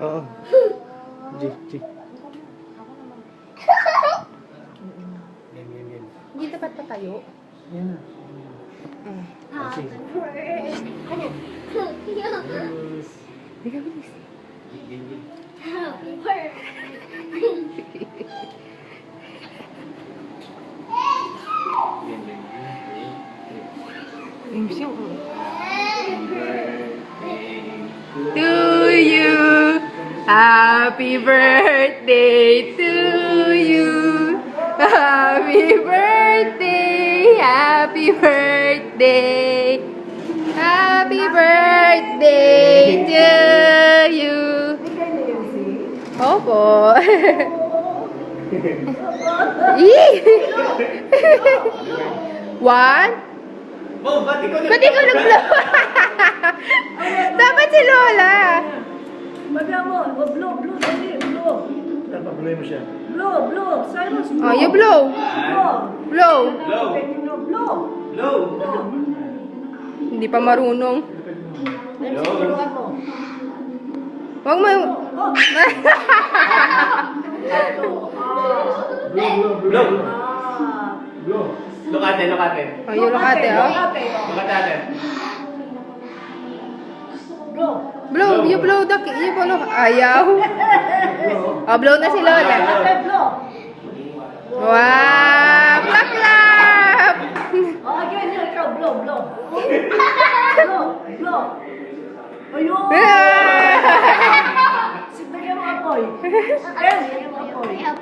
Oo. G. Yan. Hindi dapat patayo. Yan na. Happy Sige. birthday. Yes. Hindi ka bilis. Yan. Happy birthday. Yung siya. To To you. Happy birthday to you. Happy birthday. Happy birthday. Happy birthday to you. Opo. One. Oh, ba't ikaw Ba't ikaw nag-blow? Dapat si Lola. Bagay mo, blow, dali, blow. Napapulay mo siya. Blow, Cyrus, blow. Oh, you blow. Blow. Blow. Blow. Blow. Low. Hindi pa marunong. Blowan mo. Huwag mo. Blow. Ah. Blow. Look ate. Oh, you look ate, oh. Look ate. Blow. Blow, you blow the you blow. Ayaw. Oh, blow na si Lola. Ate, blow. Wow! Clap, clap! Oh, again, ikaw, blow. Blow. Ayun. Sige mo apoy. Yes, apoy.